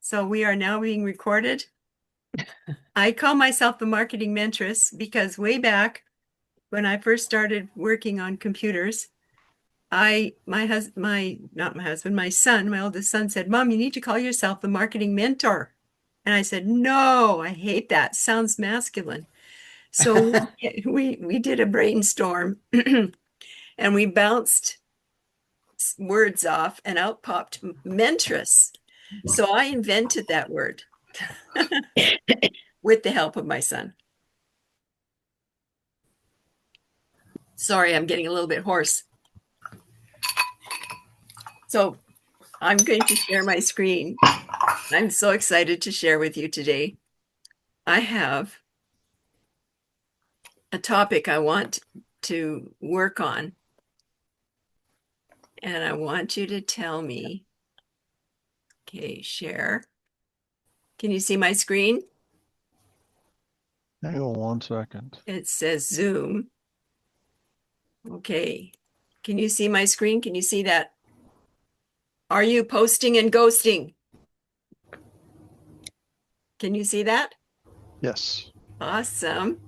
So we are now being recorded. I call myself the marketing mentress because way back when I first started working on computers, my son, my oldest son said, "Mom, you need to call yourself the marketing mentor." And I said, "No, I hate that. Sounds masculine." So we did a brainstorm and we bounced words off and out popped mentress. So I invented that word with the help of my son. Sorry, I'm getting a little bit hoarse. So I'm going to share my screen. I'm so excited to share with you today. I have a topic I want to work on, and I want you to tell me. Okay, share. Can you see my screen? Hang on 1 second. It says Zoom. Okay. Can you see my screen? Can you see that? Are you posting and ghosting? Can you see that? Yes. Awesome.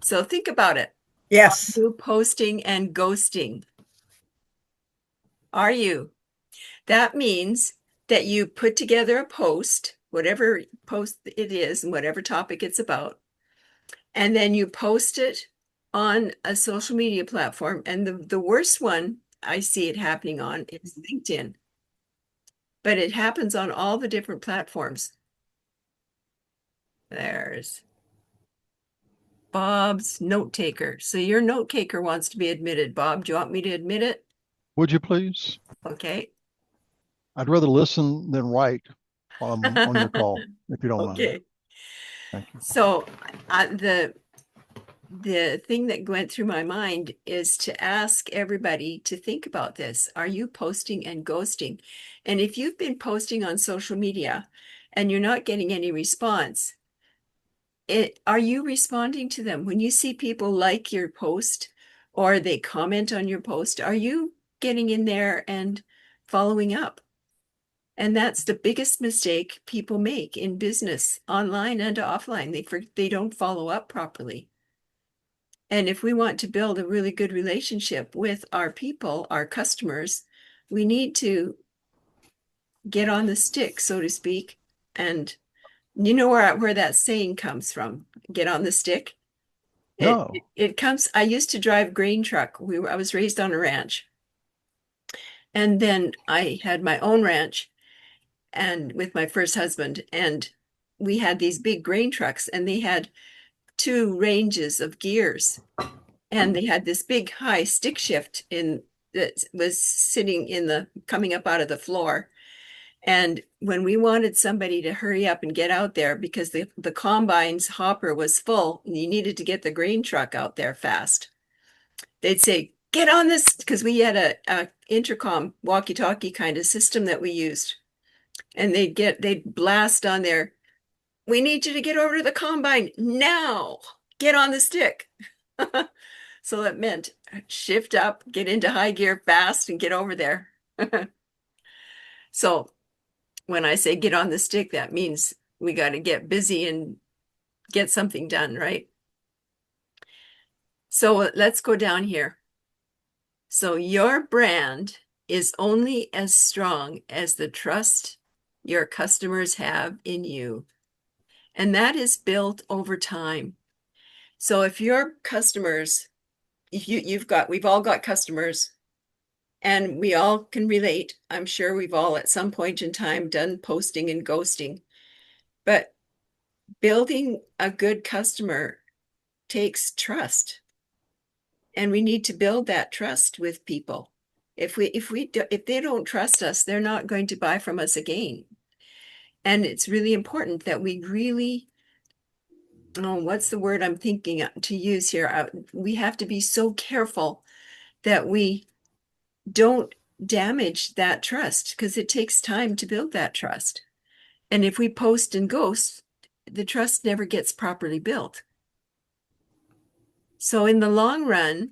So think about it. Are Yes. you posting and ghosting? Are you? That means that you put together a post, whatever post it is and whatever topic it's about, and then you post it on a social media platform. And the worst one I see it happening on is LinkedIn, but it happens on all the different platforms. There's Bob's note taker. So your note taker wants to be admitted. Bob, do you want me to admit it? Would you please? Okay. I'd rather listen than write while I'm on your call, if you don't mind. Okay. Thank you. So the thing that went through my mind is to ask everybody to think about this. Are you posting and ghosting? And if you've been posting on social media and you're not getting any response, are you responding to them? When you see people like your post or they comment on your post, are you getting in there and following up? And that's the biggest mistake people make in business, online and offline. They don't follow up properly. And if we want to build a really good relationship with our people, our customers, we need to get on the stick, so to speak. And you know where that saying comes from, get on the stick? It No. it comes, I used to drive grain truck. I was raised on a ranch. And then I had my own ranch and with my first husband, and we had these big grain trucks and they had two ranges of gears. And they had this big high stick shift in that was sitting in the coming up out of the floor. And when we wanted somebody to hurry up and get out there because the combine's hopper was full and you needed to get the grain truck out there fast, they'd say, "Get on this," because we had a intercom walkie-talkie kind of system that we used. And they'd blast on there, "We need you to get over to the combine now. Get on the stick." So it meant shift up, get into high gear fast, and get over there. So when I say get on the stick, that means we got to get busy and get something done, right? So let's go down here. So your brand is only as strong as the trust your customers have in you. And that is built over time. So if your customers, if we've all got customers and we all can relate. I'm sure we've all at some point in time done posting and ghosting, but building a good customer takes trust. And we need to build that trust with people. If they don't trust us, they're not going to buy from us again. And it's really important that we really, oh, what's the word I'm thinking to use here? We have to be so careful that we don't damage that trust because it takes time to build that trust. And if we post and ghost, the trust never gets properly built. So in the long run,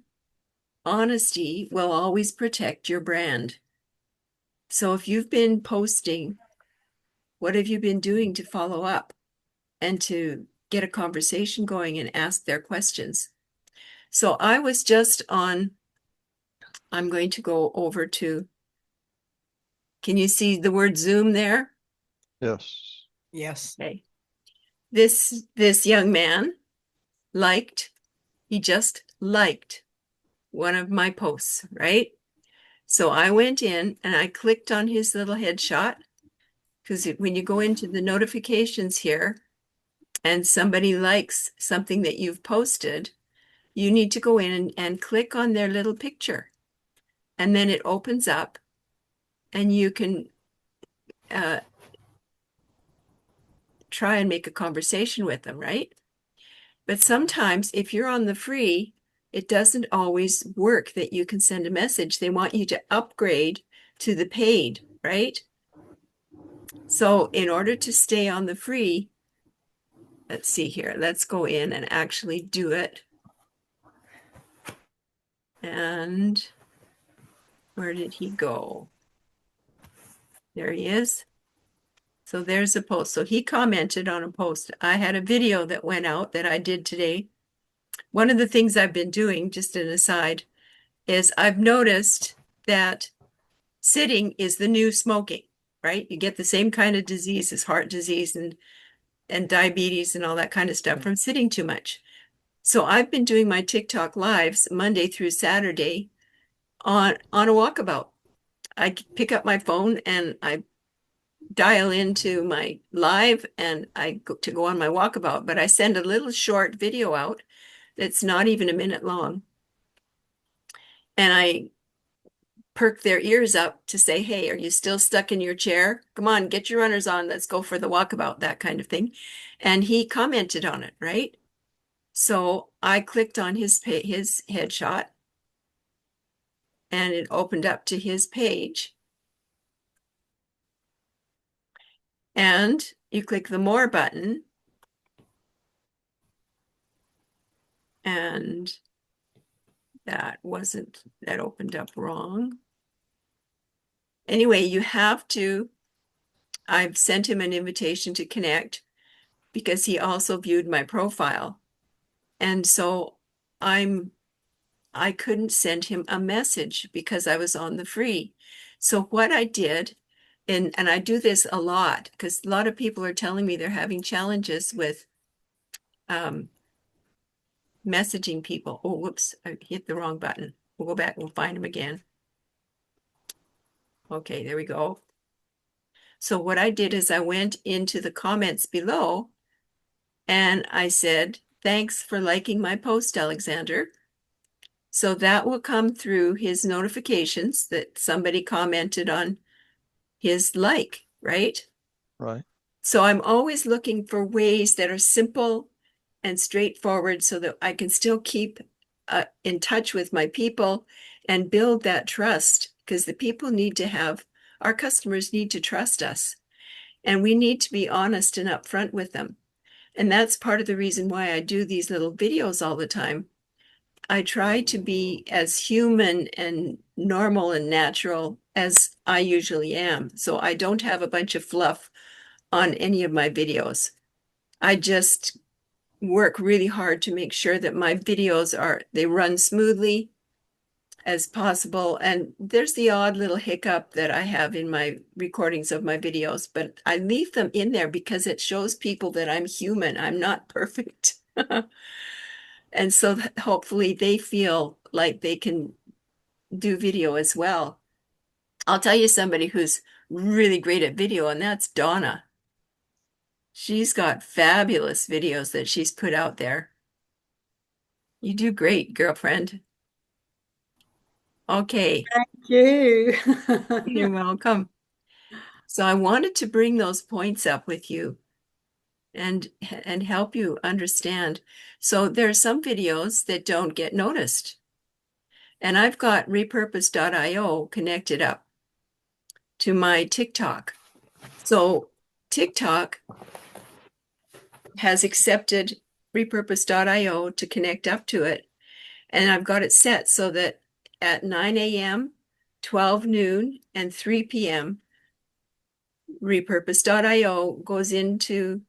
honesty will always protect your brand. So if you've been posting What have you been doing to follow up and to get a conversation going and ask their questions? So I was just on, I'm going to go over to, can you see the word Zoom there? Yes. Yes. Okay. This young man liked, he just liked one of my posts, right? So I went in and I clicked on his little headshot because when you go into the notifications here and somebody likes something that you've posted, you need to go in and click on their little picture. And then it opens up and you can try and make a conversation with them, right? But sometimes if you're on the free, it doesn't always work that you can send a message. They want you to upgrade to the paid, right? So in order to stay on the free, let's see here, let's go in and actually do it. And where did he go? There he is. So there's a post. So he commented on a post. I had a video that went out that I did today. One of the things I've been doing, just an aside, is I've noticed that sitting is the new smoking, right? You get the same kind of diseases, heart disease and diabetes and all that kind of stuff from sitting too much. So I've been doing my TikTok lives Monday through Saturday on a walkabout. I pick up my phone and I dial into my live and I go to go on my walkabout, but I send a little short video out that's not even a minute long. And I perk their ears up to say, hey, are you still stuck in your chair? Come on, get your runners on. Let's go for the walkabout, that kind of thing. And he commented on it, right? So I clicked on his headshot and it opened up to his page. And you click the more button and that opened up wrong. Anyway, I've sent him an invitation to connect because he also viewed my profile. And so I couldn't send him a message because I was on the free. So what I did, and I do this a lot because a lot of people are telling me they're having challenges with messaging people. Oh, whoops, I hit the wrong button. We'll go back, we'll find him again. Okay, there we go. So what I did is I went into the comments below and I said, thanks for liking my post, Alexander. So that will come through his notifications that somebody commented on his like, right? Right. So I'm always looking for ways that are simple and straightforward so that I can still keep in touch with my people and build that trust because the people need to have, our customers need to trust us and we need to be honest and upfront with them. And that's part of the reason why I do these little videos all the time. I try to be as human and normal and natural as I usually am. So I don't have a bunch of fluff on any of my videos. I just work really hard to make sure that my videos they run smoothly as possible. And there's the odd little hiccup that I have in my recordings of my videos, but I leave them in there because it shows people that I'm human. I'm not perfect. And so that hopefully they feel like they can do video as well. I'll tell you somebody who's really great at video, and that's Donna. She's got fabulous videos that she's put out there. You do great, girlfriend. Okay, Thank you. you're welcome. So I wanted to bring those points up with you and help you understand. So there are some videos that don't get noticed. And I've got repurpose.io connected up to my TikTok. So TikTok has accepted repurpose.io to connect up to it. And I've got it set so that at 9 a.m., 12 noon, and 3 p.m., Repurpose.io goes into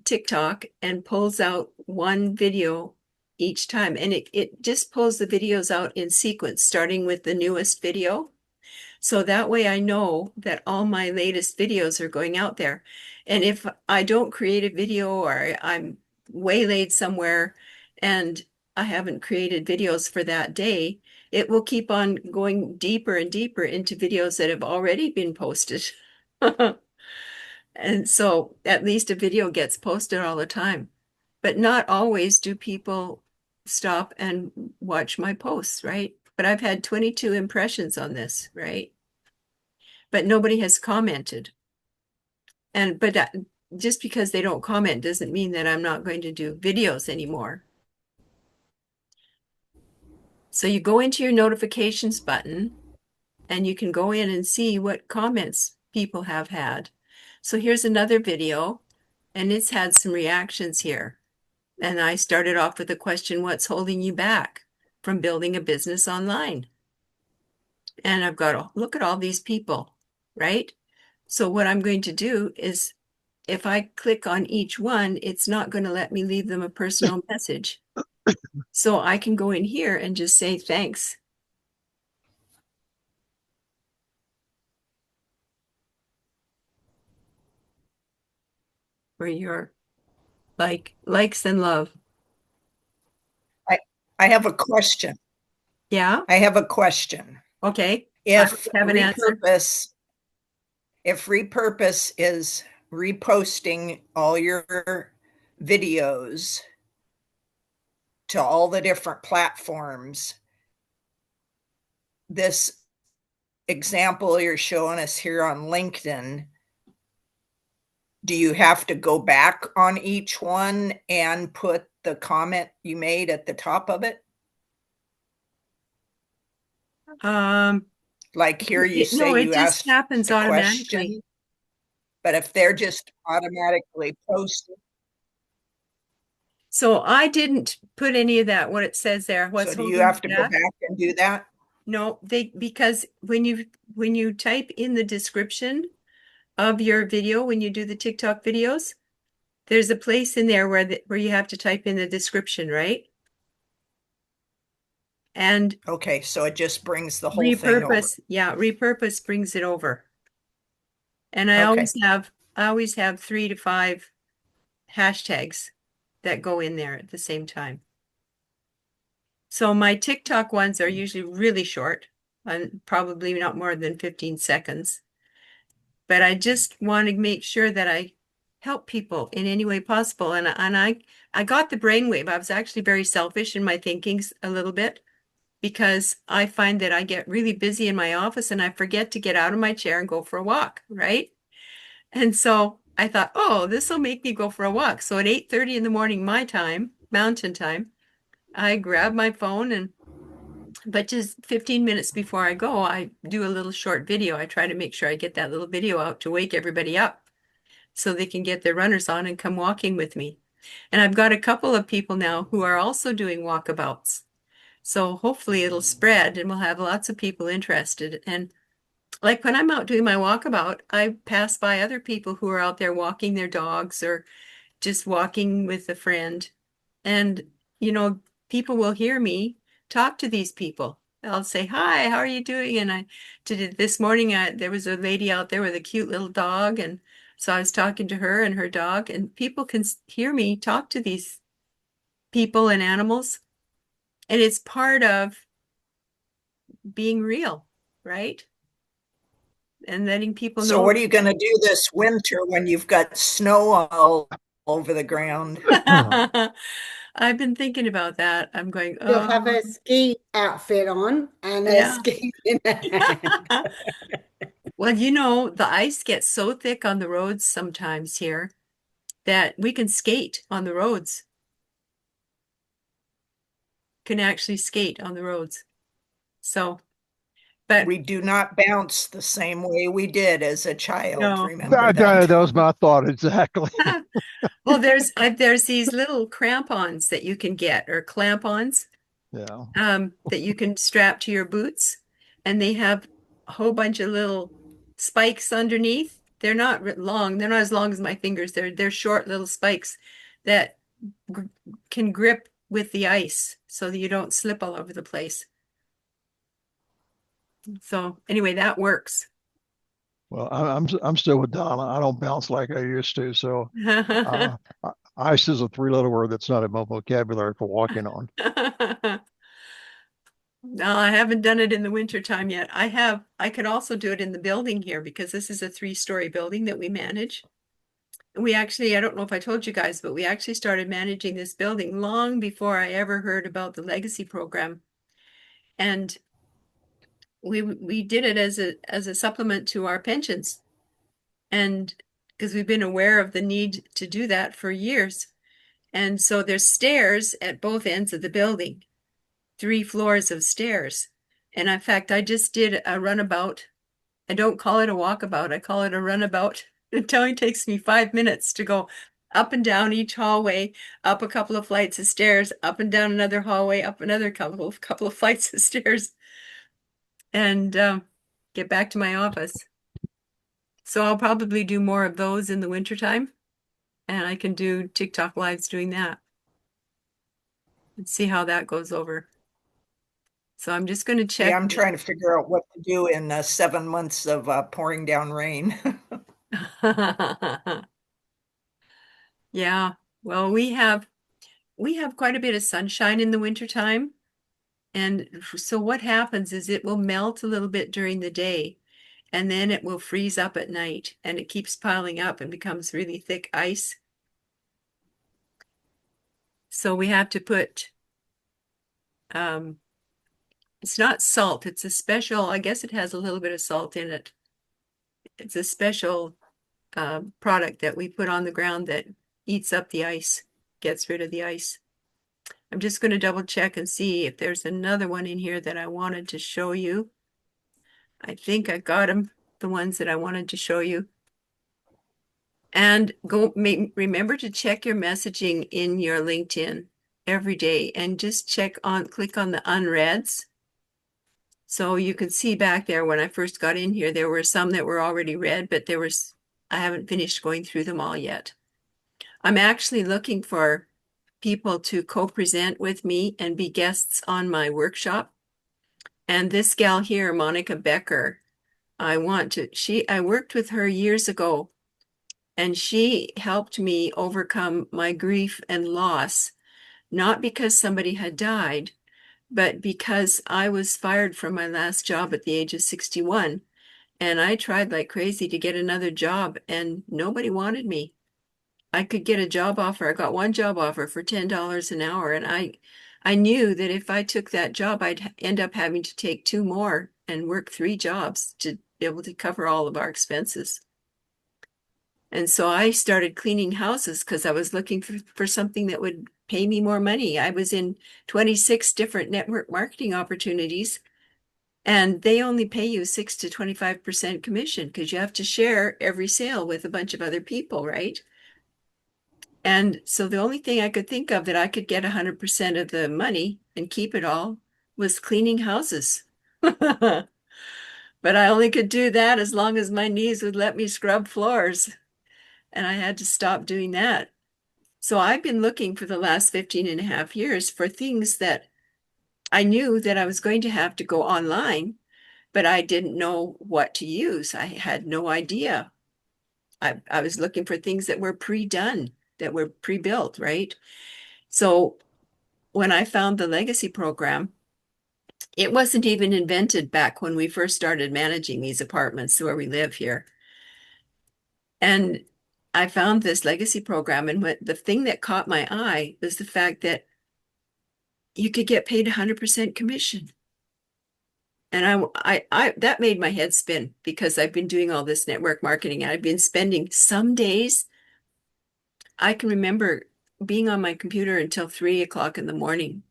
TikTok and pulls out one video each time. And it just pulls the videos out in sequence, starting with the newest video. So that way I know that all my latest videos are going out there. And if I don't create a video or I'm waylaid somewhere and I haven't created videos for that day, it will keep on going deeper and deeper into videos that have already been posted. And so at least a video gets posted all the time. But not always do people stop and watch my posts, right? But I've had 22 impressions on this, right? But nobody has commented. And but just because they don't comment doesn't mean that I'm not going to do videos anymore. So you go into your notifications button and you can go in and see what comments people have had. So here's another video and it's had some reactions here. And I started off with the question, what's holding you back from building a business online? And I've got to look at all these people, right? So what I'm going to do is if I click on each one, it's not going to let me leave them a personal message. So I can go in here and just say thanks for your likes and love. I, I have a question. Yeah. I have a question. Okay. I If have an answer. repurpose is reposting all your videos to all the different platforms, this example you're showing us here on LinkedIn, do you have to go back on each one and put the comment you made at the top of it? Um, Like here you say no, it you just asked happens a automatically. question, but if they're just automatically posted, So I didn't put any of that, what it says there, so what's do you holding have you to go back. back and do that? No, they because when you type in the description of your video, when you do the TikTok videos, there's a place in there where you have to type in the description, right? And Okay, so it just brings the whole thing over. repurpose brings it over. And Okay. I always have 3 to 5 hashtags that go in there at the same time. So my TikTok ones are usually really short, and probably not more than 15 seconds. But I just want to make sure that I help people in any way possible. And I got the brainwave. I was actually very selfish in my thinkings a little bit because I find that I get really busy in my office and I forget to get out of my chair and go for a walk, right? And so I thought, oh, this will make me go for a walk. So at 8:30 in the morning, my time, mountain time, I grab my phone but just 15 minutes before I go, I do a little short video. I try to make sure I get that little video out to wake everybody up so they can get their runners on and come walking with me. And I've got a couple of people now who are also doing walkabouts. So hopefully it'll spread and we'll have lots of people interested. And like when I'm out doing my walkabout, I pass by other people who are out there walking their dogs or just walking with a friend. And, people will hear me talk to these people. I'll say, hi, how are you doing? And I did it this morning. There was a lady out there with a cute little dog. And so I was talking to her and her dog, and people can hear me talk to these people and animals. And it's part of being real, right? And letting people So know. what are you going to do this winter when you've got snow all over the ground? I've been thinking about that. I'm going, You'll oh, have a ski outfit on and a yeah. ski in hand. Well, the ice gets so thick on the roads sometimes here that we can skate on the roads, can actually skate on the roads. So, but We do not bounce the same way we did as a child. no. Remember That that? was my thought exactly. Well, there's these little crampons that you can get or clamp-ons Yeah. that you can strap to your boots, and they have a whole bunch of little spikes underneath. They're not long. They're not as long as my fingers. They're short little spikes that can grip with the ice so that you don't slip all over the place. So anyway, that works. Well, I'm still with Donna. I don't bounce like I used to. So ice is a three-letter word that's not in my vocabulary for walking on. No, I haven't done it in the winter time yet. I could also do it in the building here because this is a 3-story building that we manage. We actually, I don't know if I told you guys, but we actually started managing this building long before I ever heard about the legacy program. And we did it as a supplement to our pensions. And because we've been aware of the need to do that for years. And so there's stairs at both ends of the building, 3 floors of stairs. And in fact, I just did a runabout. I don't call it a walkabout, I call it a runabout. It only takes me 5 minutes to go up and down each hallway, up a couple of flights of stairs, up and down another hallway, up another couple of flights of stairs, and get back to my office. So I'll probably do more of those in the wintertime, and I can do TikTok lives doing that and see how that goes over. So I'm just going to check. Yeah, I'm trying to figure out what to do in 7 months of pouring down rain. Yeah, well, we have quite a bit of sunshine in the wintertime. And so what happens is it will melt a little bit during the day and then it will freeze up at night and it keeps piling up and becomes really thick ice. So we have to put, it's not salt, it's a special, I guess it has a little bit of salt in it. It's a special product that we put on the ground that eats up the ice, gets rid of the ice. I'm just going to double check and see if there's another one in here that I wanted to show you. I think I got them, the ones that I wanted to show you. And remember to check your messaging in your LinkedIn every day and just click on the unreads. So you can see back there when I first got in here, there were some that were already read, but I haven't finished going through them all yet. I'm actually looking for people to co-present with me and be guests on my workshop. And this gal here, Monica Becker, I worked with her years ago, and she helped me overcome my grief and loss, not because somebody had died, but because I was fired from my last job at the age of 61. And I tried like crazy to get another job, and nobody wanted me. I could get a job offer. I got one job offer for $10 an hour, and I knew that if I took that job, I'd end up having to take 2 more and work 3 jobs to be able to cover all of our expenses. And so I started cleaning houses because I was looking for something that would pay me more money. I was in 26 different network marketing opportunities, and they only pay you 6 to 25% commission because you have to share every sale with a bunch of other people, right? And so the only thing I could think of that I could get 100% of the money and keep it all was cleaning houses. But I only could do that as long as my knees would let me scrub floors. And I had to stop doing that. So I've been looking for the last 15 and a half years for things that I knew that I was going to have to go online, but I didn't know what to use. I had no idea. I was looking for things that were pre-done, that were pre-built, right? So when I found the legacy program, it wasn't even invented back when we first started managing these apartments where we live here. And I found this legacy program, and the thing that caught my eye was the fact that you could get paid 100% commission. And I that made my head spin because I've been doing all this network marketing, and I've been spending some days. I can remember being on my computer until 3 o'clock in the morning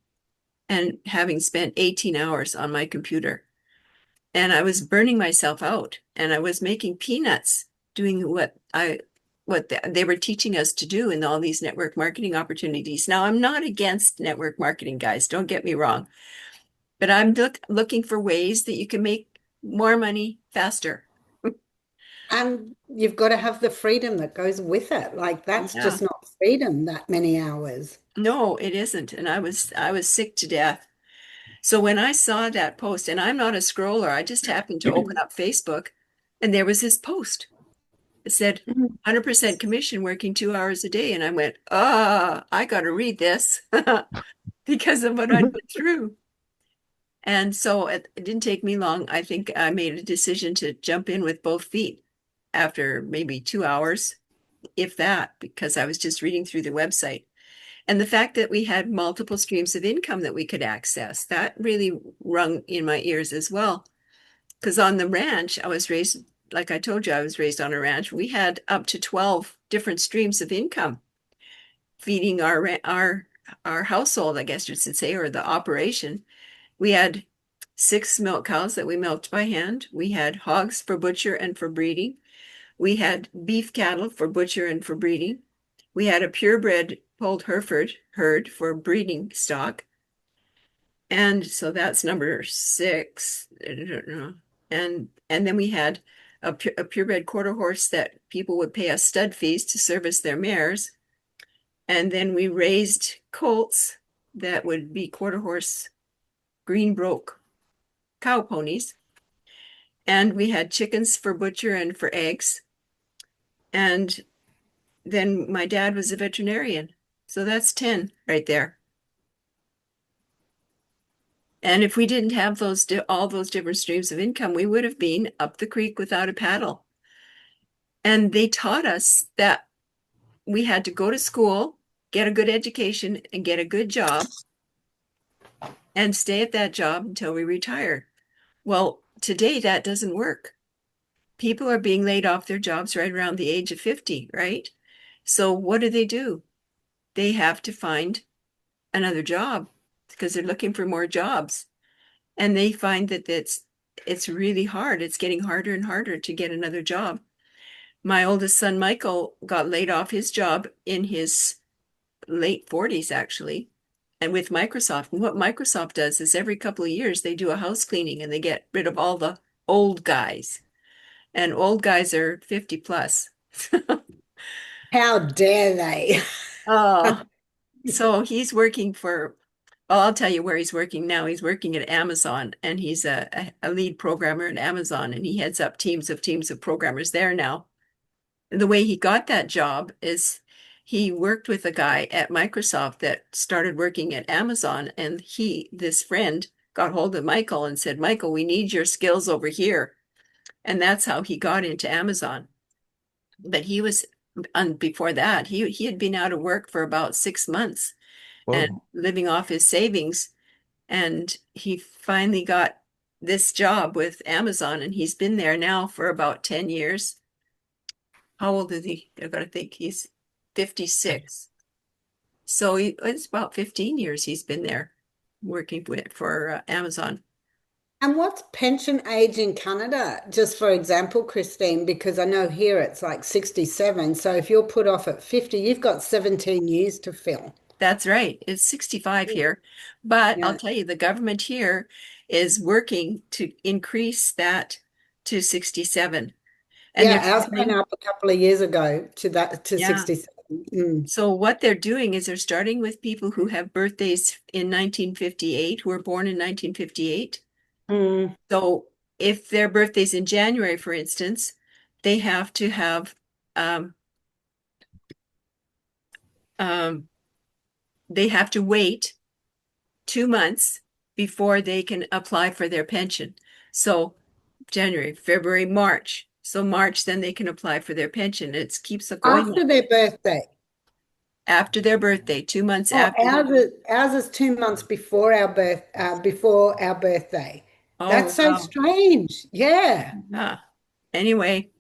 and having spent 18 hours on my computer. And I was burning myself out, and I was making peanuts doing what they were teaching us to do in all these network marketing opportunities. Now, I'm not against network marketing, guys, don't get me wrong, but I'm looking for ways that you can make more money faster. And you've got to have the freedom that goes with it. Like that's Yeah. just not freedom that many hours. No, it isn't. And I was sick to death. So when I saw that post, and I'm not a scroller, I just happened to open up Facebook and there was this post. It said 100% commission working 2 hours a day. And I went, I got to read this because of what I'd been through. And so it didn't take me long. I think I made a decision to jump in with both feet after maybe 2 hours, if that, because I was just reading through the website. And the fact that we had multiple streams of income that we could access, that really rung in my ears as well. Because on the ranch, I was raised, like I told you, I was raised on a ranch. We had up to 12 different streams of income feeding our household, I guess you should say, or the operation. We had 6 milk cows that we milked by hand. We had hogs for butcher and for breeding. We had beef cattle for butcher and for breeding. We had a purebred polled Hereford herd for breeding stock. And so that's number 6. I don't know. And then we had a purebred quarter horse that people would pay us stud fees to service their mares. And then we raised colts that would be quarter horse green broke cow ponies. And we had chickens for butcher and for eggs. And then my dad was a veterinarian. So that's 10 right there. And if we didn't have all those different streams of income, we would have been up the creek without a paddle. And they taught us that we had to go to school, get a good education, and get a good job, and stay at that job until we retire. Well, today that doesn't work. People are being laid off their jobs right around the age of 50, right? So what do? They have to find another job because they're looking for more jobs. And they find that it's really hard. It's getting harder and harder to get another job. My oldest son, Michael, got laid off his job in his late 40s, actually, and with Microsoft. And what Microsoft does is every couple of years they do a house cleaning and they get rid of all the old guys. And old guys are 50 plus. How dare they? Oh, so he's working for, well, I'll tell you where he's working now. He's working at Amazon and he's a lead programmer at Amazon and he heads up teams of programmers there now. The way he got that job is he worked with a guy at Microsoft that started working at Amazon, and this friend, got hold of Michael and said, Michael, we need your skills over here. And that's how he got into Amazon. But before that, he had been out of work for about 6 months and Whoa. living off his savings. And he finally got this job with Amazon, and he's been there now for about 10 years. How old is he? I've got to think. He's 56. So it's about 15 years he's been there working for Amazon. And what's pension age in Canada? Just for example, Christine, because I know here it's like 67. So if you're put off at 50, you've got 17 years to fill. That's right. It's 65 here. But I'll Yeah. tell you, the government here is working to increase that to 67. And they're Yeah, ours went starting, up a couple of years ago to that to yeah. 67. Mm. So what they're doing is they're starting with people who have birthdays in 1958, who were born in 1958. Mm. So if their birthday's in January, for instance, they have to have um, um, they have to wait 2 months before they can apply for their pension. So January, February, March. So March, then they can apply for their pension. It keeps going After up their birthday. after their birthday, 2 months Oh, after their. ours is 2 months before our birthday. That's Oh, so wow. strange. Yeah. Yeah. Anyway,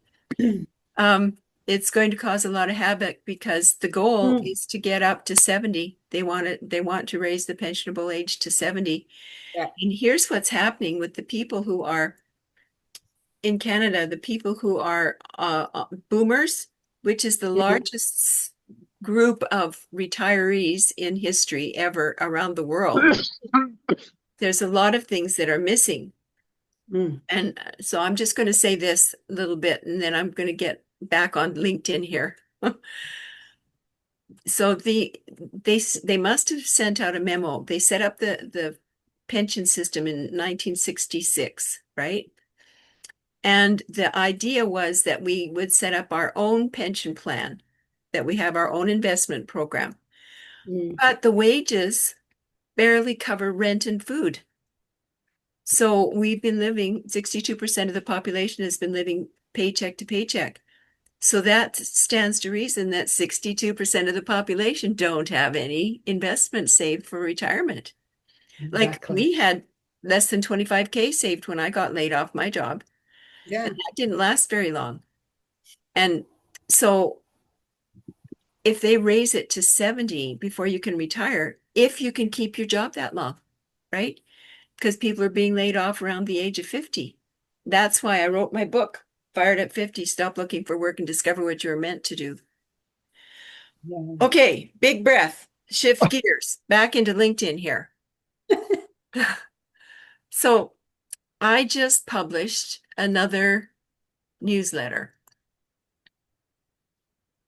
um, it's going to cause a lot of havoc because the goal Mm. is to get up to 70. They want to raise the pensionable age to 70. Yeah. And here's what's happening with the people who are in Canada, the people who are boomers, which is the Mhm. largest group of retirees in history ever around the world. There's a lot of things that are missing. And so I'm just going to say this a little bit, and then I'm going to get back on LinkedIn here. So they must have sent out a memo. They set up the pension system in 1966, right? And the idea was that we would set up our own pension plan, that we have our own investment program. But the wages barely cover rent and food. So we've been living, 62% of the population has been living paycheck to paycheck. So that stands to reason that 62% of the population don't have any investment saved for retirement. Like Exactly. we had less than 25K saved when I got laid off my job, Yeah. and that didn't last very long. And so if they raise it to 70 before you can retire, if you can keep your job that long, right? Because people are being laid off around the age of 50. That's why I wrote my book, Fired at 50, Stop Looking for Work and Discover What You're Meant to Do. Yeah. Okay, big breath, shift gears back into LinkedIn here. So I just published another newsletter,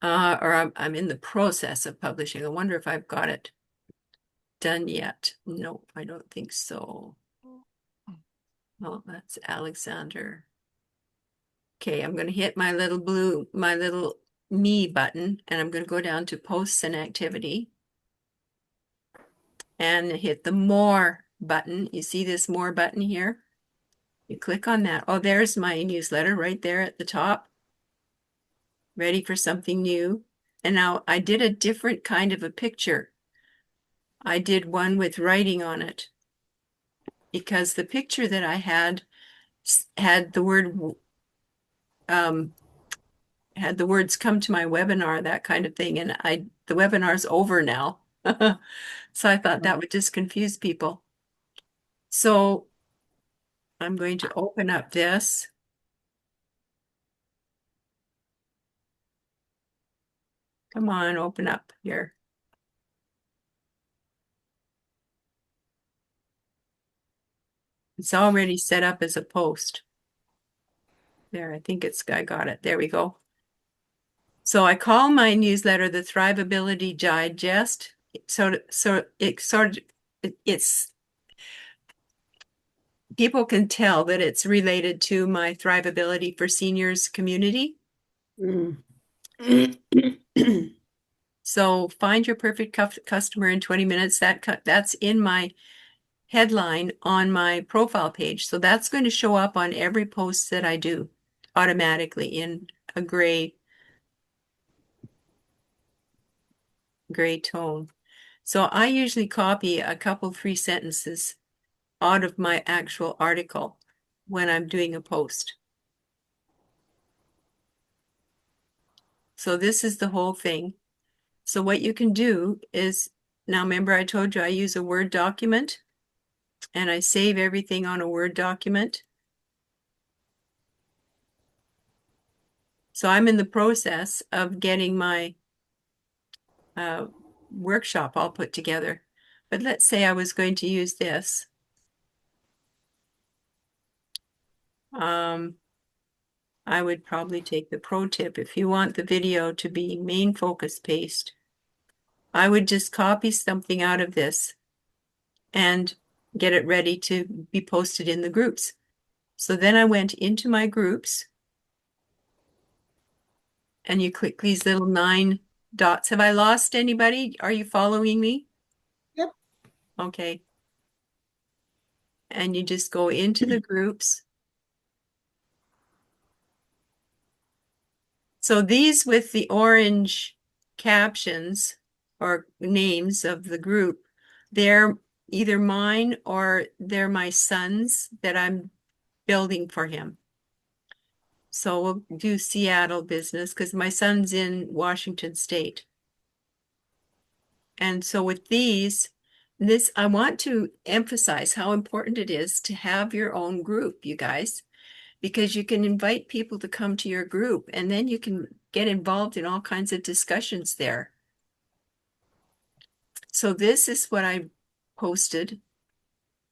or I'm in the process of publishing. I wonder if I've got it done yet. No, I don't think so. Oh, that's Alexander. Okay, I'm going to hit my little me button, and I'm going to go down to posts and activity and hit the more button. You see this more button here? You click on that. Oh, there's my newsletter right there at the top. Ready for something new. And now I did a different kind of a picture. I did one with writing on it because the picture that I had had the had the words come to my webinar, that kind of thing. And the webinar's over now. So I thought that would just confuse people. So I'm going to open up this. Come on, open up here. It's already set up as a post. There, I got it. There we go. So I call my newsletter the Thrivability Digest. It's people can tell that it's related to my Thrivability for Seniors community. Mm. So find your perfect customer in 20 minutes. That's in my headline on my profile page. So that's going to show up on every post that I do automatically in a gray tone. So I usually copy a couple, 3 sentences out of my actual article when I'm doing a post. So this is the whole thing. So what you can do is, now remember I told you I use a Word document and I save everything on a Word document. So I'm in the process of getting my workshop all put together. But let's say I was going to use this. I would probably take the pro tip. If you want the video to be main focus paste, I would just copy something out of this and get it ready to be posted in the groups. So then I went into my groups and you click these little 9 dots. Have I lost anybody? Are you following me? Yep. Okay. And you just go into the groups. So these with the orange captions or names of the group, they're either mine or they're my son's that I'm building for him. So we'll do Seattle business because my son's in Washington State. And so with this, I want to emphasize how important it is to have your own group, you guys, because you can invite people to come to your group and then you can get involved in all kinds of discussions there. So this is what I posted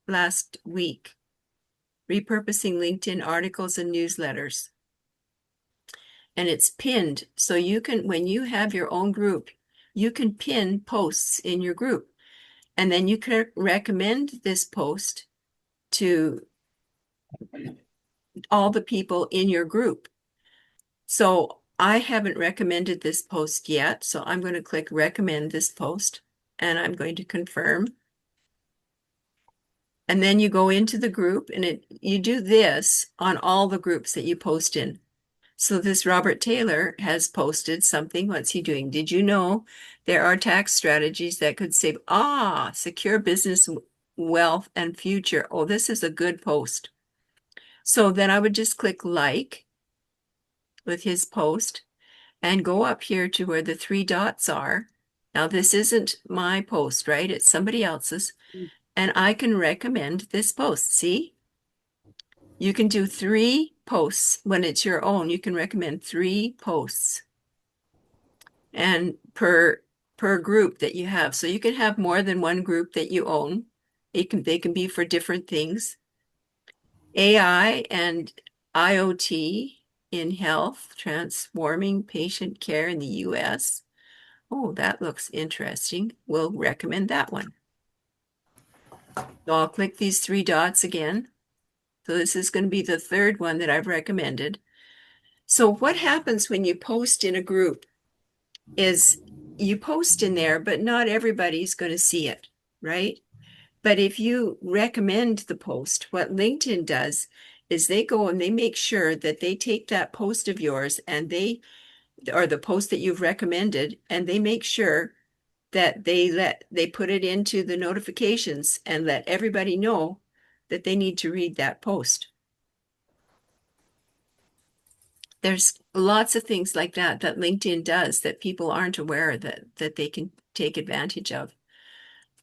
last week. repurposing LinkedIn articles and newsletters. And it's pinned. So you can, when you have your own group, you can pin posts in your group. And then you can recommend this post to all the people in your group. So I haven't recommended this post yet. So I'm going to click recommend this post and I'm going to confirm. And then you go into the group and you do this on all the groups that you post in. So this Robert Taylor has posted something. What's he doing? Did you know there are tax strategies that could save, secure business wealth and future. Oh, this is a good post. So then I would just click like with his post and go up here to where the three dots are. Now this isn't my post, right? It's somebody else's. And I can recommend this post. See? You can do 3 posts when it's your own. You can recommend 3 posts and per group that you have. So you can have more than one group that you own. They can be for different things. AI and IoT in health, transforming patient care in the US. Oh, that looks interesting. We'll recommend that one. So I'll click these 3 dots again. So this is going to be the 3rd one that I've recommended. So what happens when you post in a group is you post in there, but not everybody's going to see it, right? But if you recommend the post, what LinkedIn does is they go and they make sure that they take that post of yours and or the post that you've recommended, and they make sure that they put it into the notifications and let everybody know that they need to read that post. There's lots of things like that LinkedIn does that people aren't aware that they can take advantage of.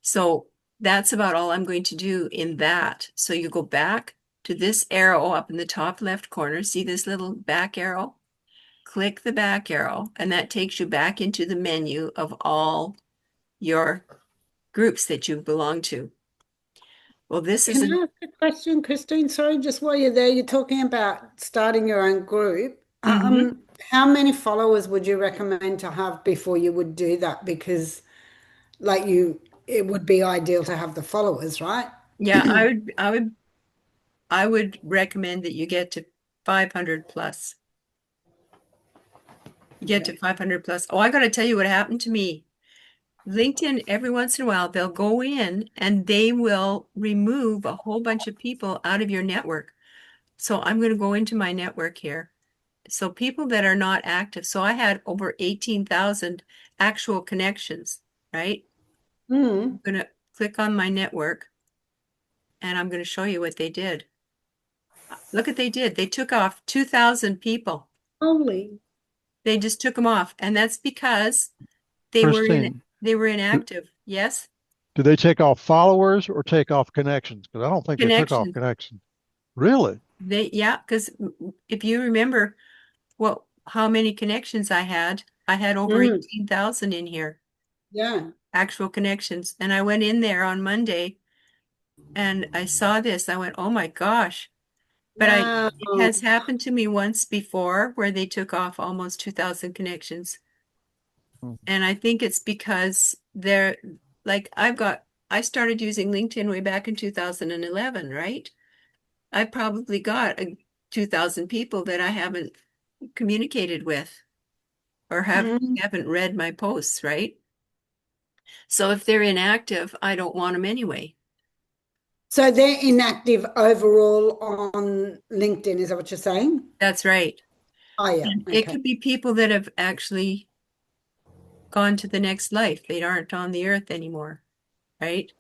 So that's about all I'm going to do in that. So you go back to this arrow up in the top left corner. See this little back arrow? Click the back arrow, and that takes you back into the menu of all your groups that you belong to. Well, this is Can I ask a question, Christine? Sorry, just while you're there, you're talking about starting your own group. How many followers would you recommend to have before you would do that? Because it would be ideal to have the followers, right? Yeah, I would recommend that you get to 500 plus. You get to 500 plus. Oh, I got to tell you what happened to me. LinkedIn, every once in a while, they'll go in and they will remove a whole bunch of people out of your network. So I'm going to go into my network here. So people that are not active. So I had over 18,000 actual connections, right? I'm going to click on my network and I'm going to show you what they did. Look what they did. They took off 2,000 people. Holy. They just took them off. And that's because they Christine, were inactive. Yes? do they take off followers or take off connections? Because I don't think they took off Connections. connections. Really? Yeah, because if you remember how many connections I had over 18,000 in here, Yeah. actual connections. And I went in there on Monday and I saw this. I went, oh my gosh. But Wow. it has happened to me once before where they took off almost 2,000 connections. Hmm. And I think it's because they're like, I started using LinkedIn way back in 2011, right? I probably got 2,000 people that I haven't communicated with or haven't read my posts, right? So if they're inactive, I don't want them anyway. So they're inactive overall on LinkedIn, is that what you're saying? That's right. Oh, yeah. And it Okay. could be people that have actually gone to the next life. They aren't on the earth anymore, right?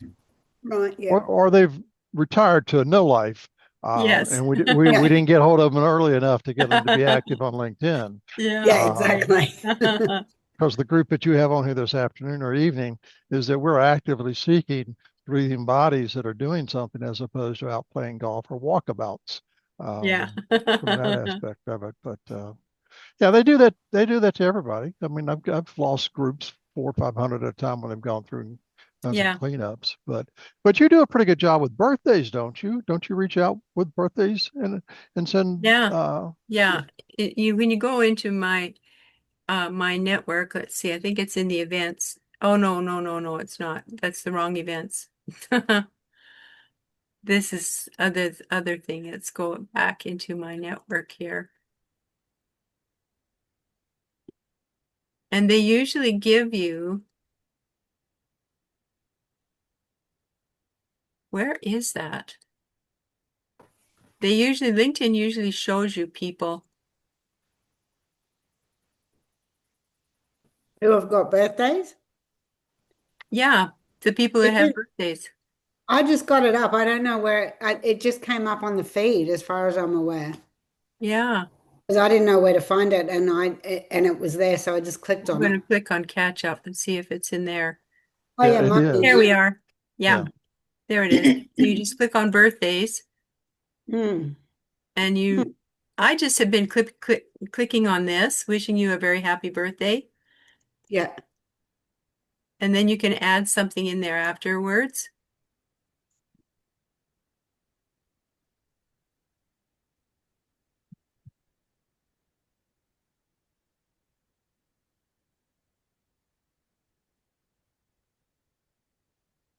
Right. Or, Yeah. or they've retired to a no life, Yes. and we Yeah. didn't get hold of them early enough to get them to be active on LinkedIn. Yeah, Yeah, Uh, right. exactly. because the group that you have on here this afternoon or evening is that we're actively seeking breathing bodies that are doing something as opposed to out playing golf or walkabouts, Yeah. from that aspect of it. But yeah, they do that. They do that to everybody. I mean, I've lost groups 400 or 500 at a time when they've gone through and done some Yeah. cleanups, but you do a pretty good job with birthdays, don't you? Don't you reach out with birthdays and send Yeah. yeah. Yeah. When you go into my network, let's see, I think it's in the events. Oh no, it's not. That's the wrong events. This is other thing. Let's go back into my network here. And they usually give you, where is that? LinkedIn usually shows you people. Who have got birthdays? Yeah, the people that It have just, birthdays. I just got it up. I don't know where it just came up on the feed as far as I'm aware. Yeah, Because I didn't know where to find it and it was there, so I just clicked I'm on going it. to click on catch up and see if it's in there. Oh Yeah, yeah, it might be. There is. we are. Yeah, Yeah. there it is. So you just click on birthdays Hmm. and I just have been clicking on this, wishing you a very happy birthday. Yeah. And then you can add something in there afterwards.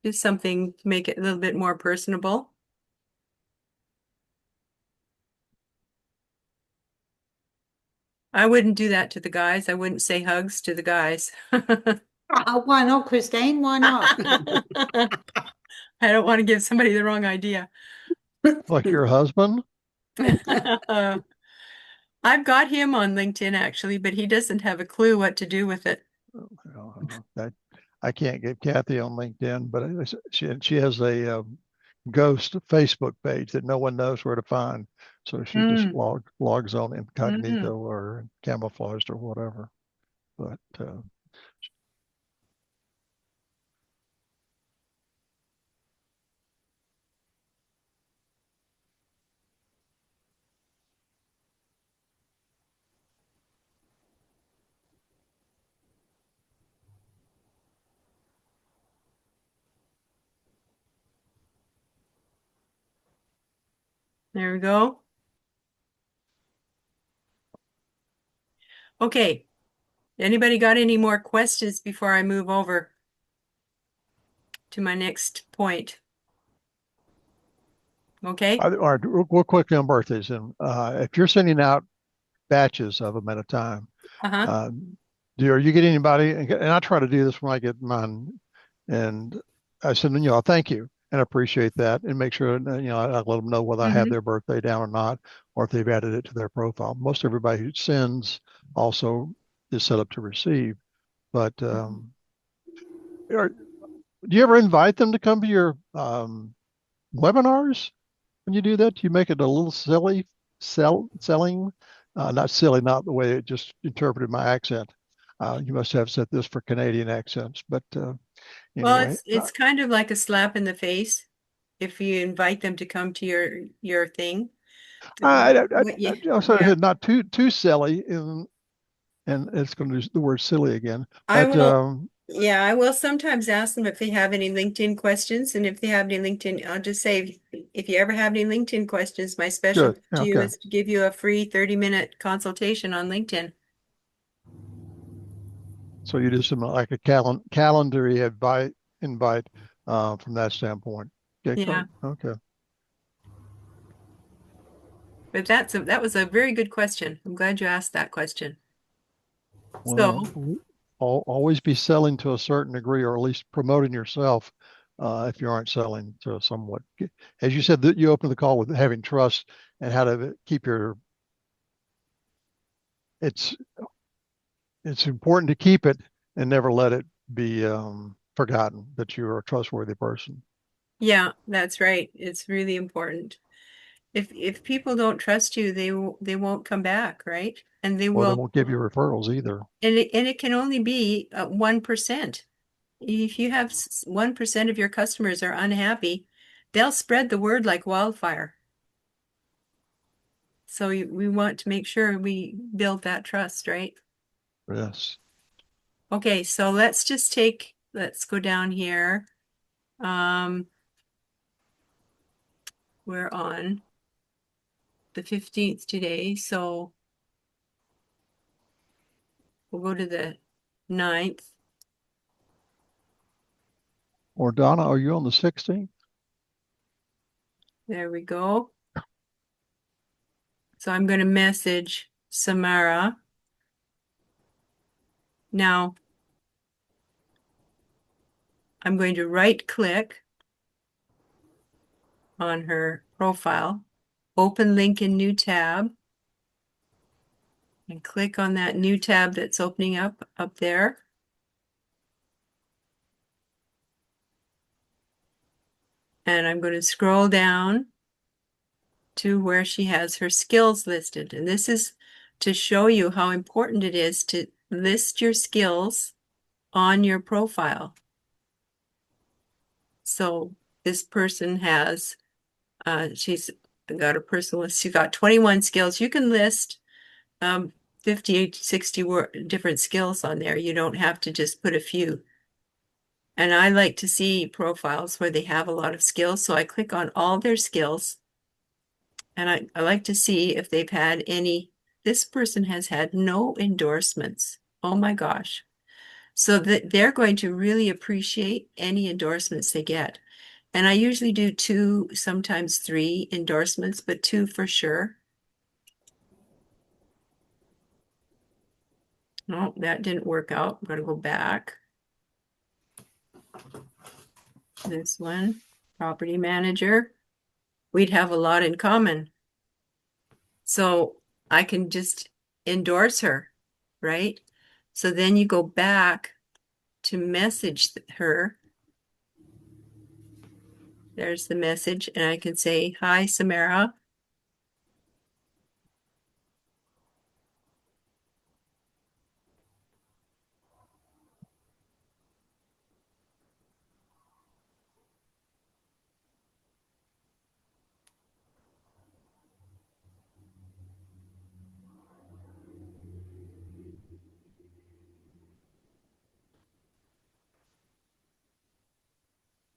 Just something to make it a little bit more personable. I wouldn't do that to the guys. I wouldn't say hugs to the guys. Why not, Christine? Why not? I don't want to give somebody the wrong idea. Like your husband? I've got him on LinkedIn actually, but he doesn't have a clue what to do with it. I can't get Kathy on LinkedIn, but she has a ghost Facebook page that no one knows where to find. So she just Mm, logs on mm. incognito or camouflaged or whatever. But There we go. Okay. Anybody got any more questions before I move over to my next point? Okay. all right, real quickly on birthdays, and if you're sending out batches of them at a time, Uh-huh. um, are you getting anybody? And I try to do this when I get mine, and I send them, thank you and appreciate that, and make sure I let them know whether I have Hmm. their birthday down or not, or if they've added it to their profile. Most everybody who sends also is set up to receive, but do you ever invite them to come to your webinars? When you do that, you make it a little silly, selling, not silly, not the way it just interpreted my accent. You must have set this for Canadian accents, but Well, anyway, it's kind of like a slap in the face if you invite them to come to your thing. What you, I also yeah. said not too silly, and it's going to use the word silly again, I but will, yeah, I will sometimes ask them if they have any LinkedIn questions, and if they have any LinkedIn, I'll just say, if you ever have any LinkedIn questions, my special good, gift to you okay. is to give you a free 30-minute consultation on LinkedIn. So you do some like a calendar invite from that standpoint. Okay, Yeah, great. Okay. but that was a very good question. I'm glad you asked that question. Well, So, always be selling to a certain degree, or at least promoting yourself if you aren't selling to somewhat. As you said, that you opened the call with having trust and how to keep your. It's it's important to keep it and never let it be forgotten that you're a trustworthy person. yeah, that's right. It's really important. If people don't trust you, they won't come back, right? And they Or they will, won't give you referrals either. and it can only be 1%. If you have 1% of your customers are unhappy, they'll spread the word like wildfire. So we want to make sure we build that trust, right? Yes. Okay, so let's go down here. We're on the 15th today, so we'll go to the 9th. Or Donna, are you on the 16th? There we go. So I'm going to message Samara. Now, I'm going to right click on her profile, open link in new tab, and click on that new tab that's opening up there. And I'm going to scroll down to where she has her skills listed. And this is to show you how important it is to list your skills on your profile. So this person has, she's got a personal list. She's got 21 skills. You can list 50, 60 different skills on there. You don't have to just put a few. And I like to see profiles where they have a lot of skills. So I click on all their skills. And I like to see if they've had any. This person has had no endorsements. Oh my gosh. So that they're going to really appreciate any endorsements they get. And I usually do 2, sometimes 3 endorsements, but 2 for sure. No, that didn't work out. I'm going to go back. This one, property manager. We'd have a lot in common. So I can just endorse her, right? So then you go back to message her. There's the message, and I can say, hi, Samara.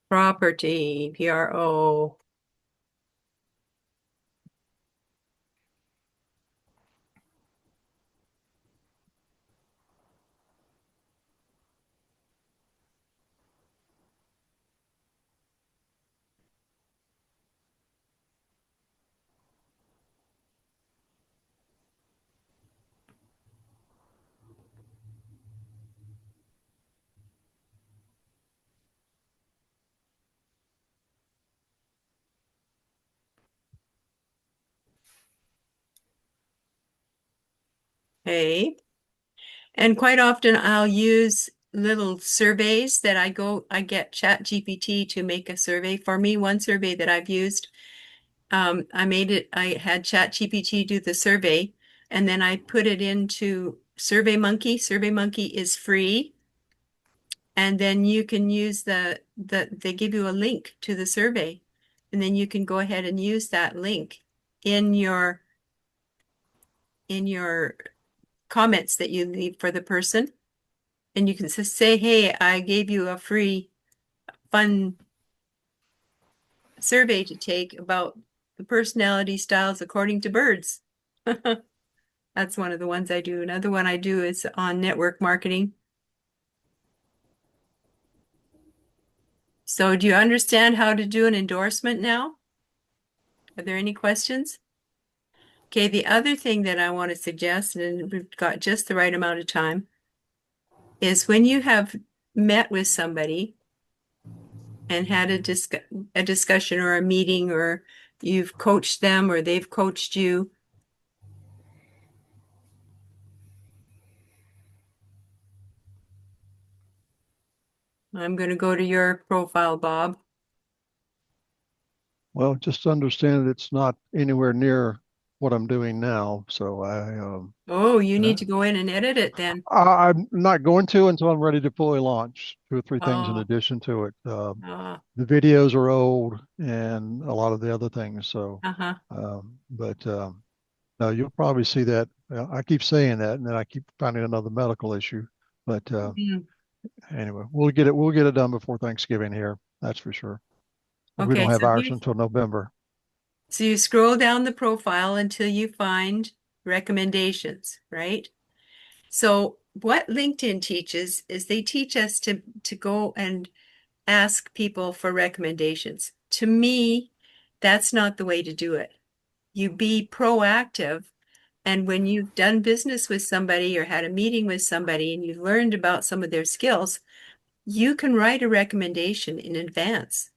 Property, PRO. Hey. And quite often I'll use little surveys that I get ChatGPT to make a survey for me. One survey that I've used, I had ChatGPT do the survey, and then I put it into SurveyMonkey. SurveyMonkey is free. And then you can use they give you a link to the survey. And then you can go ahead and use that link in your comments that you leave for the person. And you can just say, hey, I gave you a free fun survey to take about the personality styles according to birds. That's one of the ones I do. Another one I do is on network marketing. So do you understand how to do an endorsement now? Are there any questions? Okay, the other thing that I want to suggest, and we've got just the right amount of time, is when you have met with somebody and had a discussion or a meeting, or you've coached them or they've coached you. I'm going to go to your profile, Bob. Well, just understand it's not anywhere near what I'm doing now. So Oh, you need to go in and edit it then. I'm not going to until I'm ready to fully launch 2 or 3 things in Oh, addition to it. uh, The videos are old and a lot of the other things. So, uh-huh. but no, you'll probably see that. I keep saying that, and then I keep finding another medical issue. But Mm. anyway, we'll get it done before Thanksgiving here. That's for sure. We Okay, don't have ours until November. so you scroll down the profile until you find recommendations, right? So what LinkedIn teaches is they teach us to go and ask people for recommendations. To me, that's not the way to do it. You be proactive. And when you've done business with somebody or had a meeting with somebody and you've learned about some of their skills, you can write a recommendation in advance.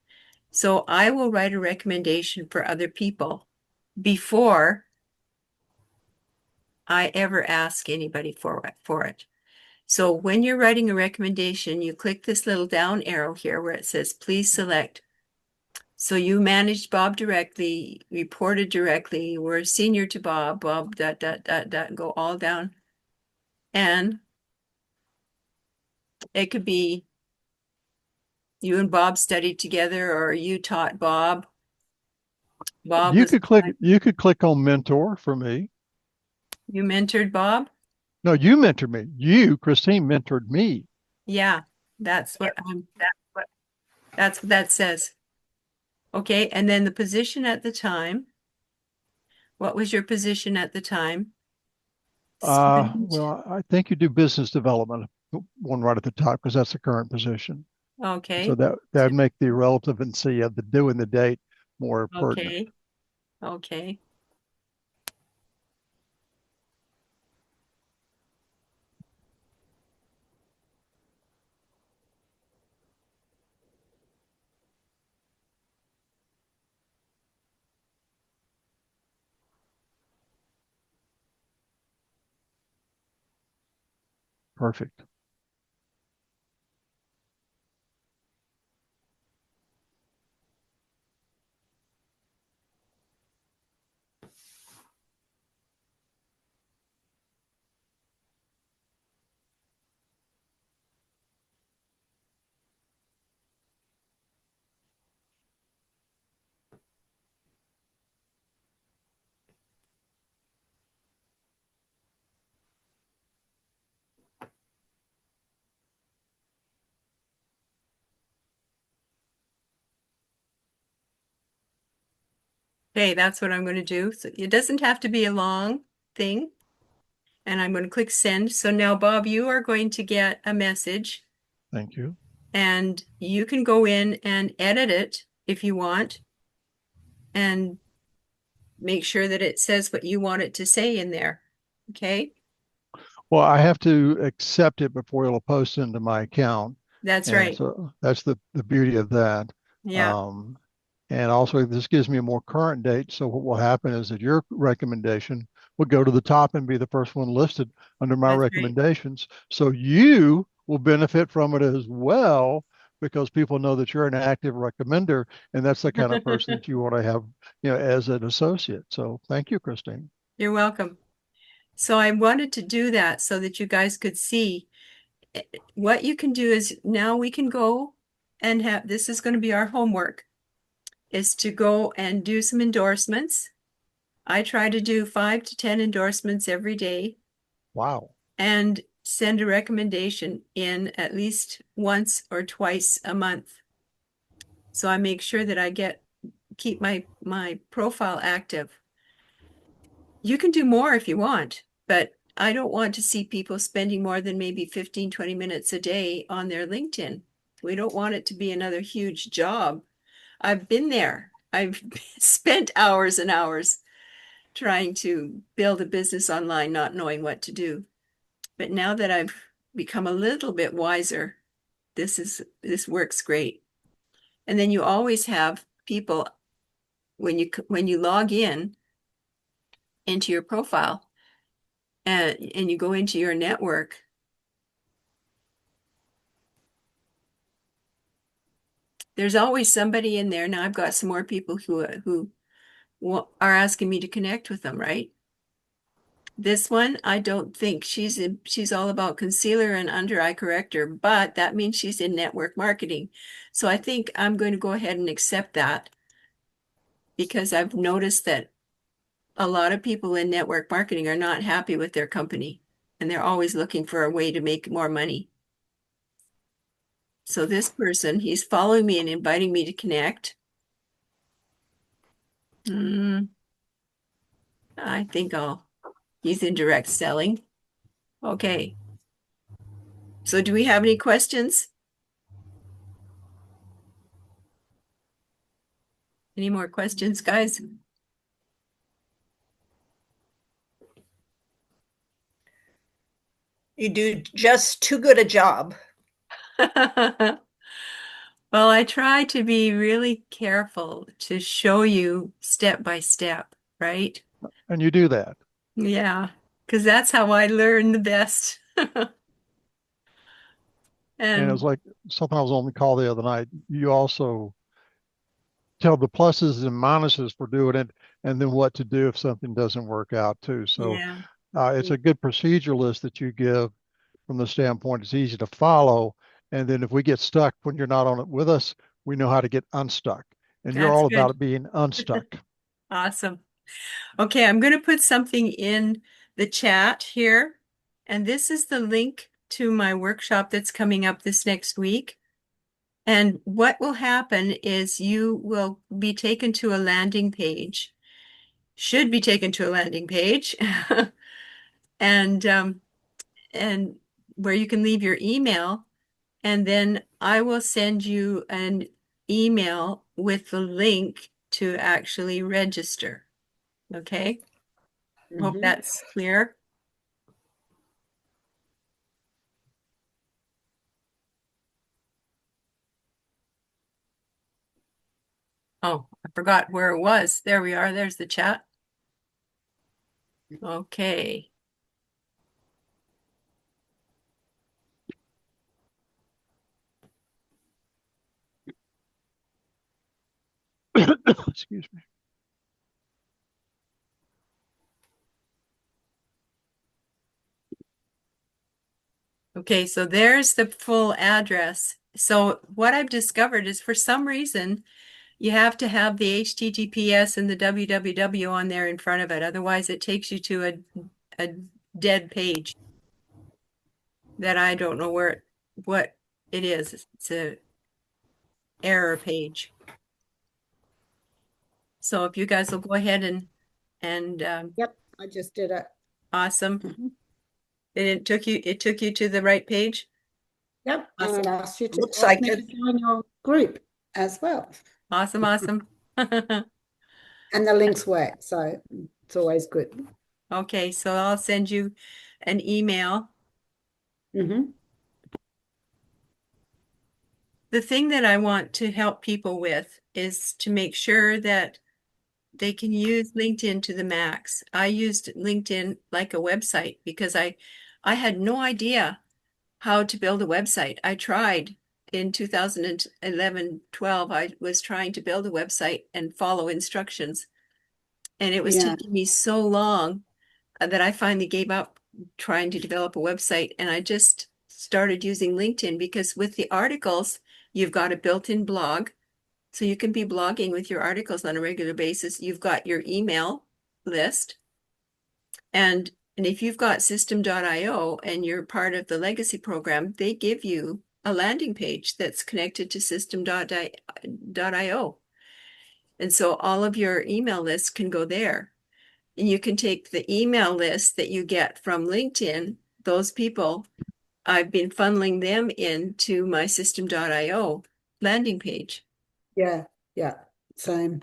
So I will write a recommendation for other people before I ever ask anybody for it. So when you're writing a recommendation, you click this little down arrow here where it says, please select. So you managed Bob directly, reported directly, were senior to Bob, go all down. And it could be you and Bob studied together or you taught Bob. Bob was, You could click on mentor for me. you mentored Bob? No, you mentored me. You, Christine, mentored me. Yeah, that's what that says. Okay, and then the position at the time. What was your position at the time? Student. Well, I think you do business development, one right at the top, because that's the current position. So Okay, that would make the relevancy of the due and the date more pertinent. okay, okay. Perfect. Okay, that's what I'm going to do. So it doesn't have to be a long thing. And I'm going to click send. So now, Bob, you are going to get a message Thank you. and you can go in and edit it if you want and make sure that it says what you want it to say in there. Okay, Well, I have to accept it before it'll post into my account. that's And right. so that's the beauty of that. Yeah, Um, and also, this gives me a more current date. So what will happen is that your recommendation will go to the top and be the first one listed under my that's right. recommendations. So you will benefit from it as well because people know that you're an active recommender, and that's the kind of person that you want to have, as an associate. So thank you, Christine. You're welcome. So I wanted to do that so that you guys could see what you can do is now we can go and have, this is going to be our homework, is to go and do some endorsements. I try to do 5 to 10 endorsements every day Wow. and send a recommendation in at least once or twice a month. So I make sure that I keep my profile active. You can do more if you want, but I don't want to see people spending more than maybe 15, 20 minutes a day on their LinkedIn. We don't want it to be another huge job. I've been there. I've spent hours and hours trying to build a business online, not knowing what to do. But now that I've become a little bit wiser, this works great. And then you always have people when you log in into your profile and you go into your network, there's always somebody in there. Now I've got some more people who are asking me to connect with them, right? This one, I don't think she's all about concealer and under eye corrector, but that means she's in network marketing. So I think I'm going to go ahead and accept that because I've noticed that a lot of people in network marketing are not happy with their company and they're always looking for a way to make more money. So this person, he's following me and inviting me to connect. I think he's in direct selling. Okay. So do we have any questions? Any more questions, guys? You do just too good a job. Well, I try to be really careful to show you step by step, right? And you do that. Yeah, because that's how I learn the best. And it was And like something I was on the call the other night. You also tell the pluses and minuses for doing it, and then what to do if something doesn't work out too. So yeah, it's a good procedure list that you give from the standpoint it's easy to follow. And then if we get stuck when you're not on it with us, we know how to get unstuck. And you're that's all about good. it being unstuck. Awesome. Okay, I'm going to put something in the chat here. And this is the link to my workshop that's coming up this next week. And what will happen is you will be taken to a landing page, should be taken to a landing page, and and where you can leave your email, and then I will send you an email with the link to actually register. Okay? Hope Mhm. that's clear. Oh, I forgot where it was. There we are. There's the chat. Okay. Excuse me. Okay, so there's the full address. So what I've discovered is for some reason you have to have the HTTPS and the www on there in front of it. Otherwise, it takes you to a dead page that I don't know what it is. It's a error page. So if you guys will go ahead and Yep, I just did it. awesome. Mhm. It took you to the right page. Yep, and it Awesome. asked you to Looks ask like me to it. join your group as well. Awesome, awesome. And the links work, so it's always good. Okay, so I'll send you an email. Hmm. The thing that I want to help people with is to make sure that they can use LinkedIn to the max. I used LinkedIn like a website because I had no idea how to build a website. I tried in 2011, 12, I was trying to build a website and follow instructions. And it was Yeah, taking me so long that I finally gave up trying to develop a website. And I just started using LinkedIn because with the articles, you've got a built-in blog. So you can be blogging with your articles on a regular basis. You've got your email list. And if you've got system.io and you're part of the legacy program, they give you a landing page that's connected to system.io. And so all of your email lists can go there. And you can take the email list that you get from LinkedIn, those people, I've been funneling them into my system.io landing page. yeah, yeah, same.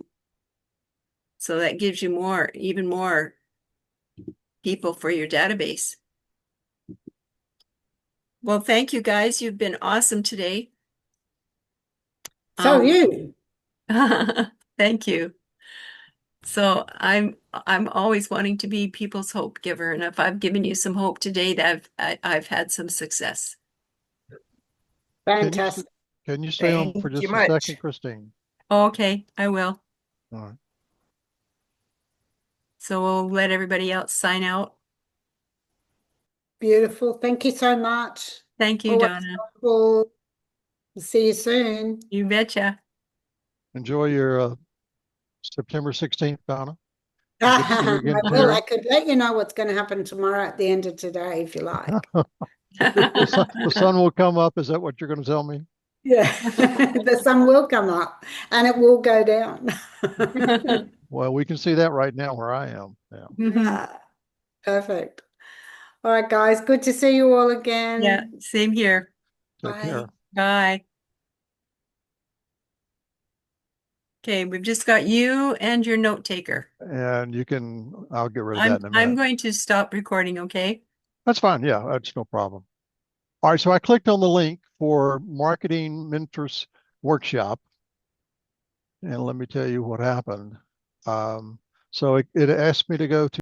So that gives you more, even more people for your database. Well, thank you guys. You've been awesome today. So have Um, you. thank you. So I'm always wanting to be people's hope giver, and if I've given you some hope today, that I've had some success. Can you Fantastic. can you stay on for Thank you just a much. second, Christine? Okay, I will. All right. So we'll let everybody else sign out. Beautiful. Thank you so much. Thank you, Always Donna. helpful. See you soon. You betcha. Enjoy your September 16th, Donna. And good to see you I again, will. I Terry. could let you know what's going to happen tomorrow at the end of today if you like. The sun will come up. Is that what you're going to tell me? Yeah, the sun will come up and it will go down. Well, we can see that right now where I am. Yeah. Yeah, perfect. All right, guys, good to see you all Yeah, again. same here. Take Bye. care. Bye. Okay, we've just got you and your note taker. And I'll get rid of that in a I'm minute. going to stop recording, okay? That's fine. Yeah, that's no problem. All right, so I clicked on the link for Marketing Mentors Workshop, and let me tell you what happened. So it asked me to go to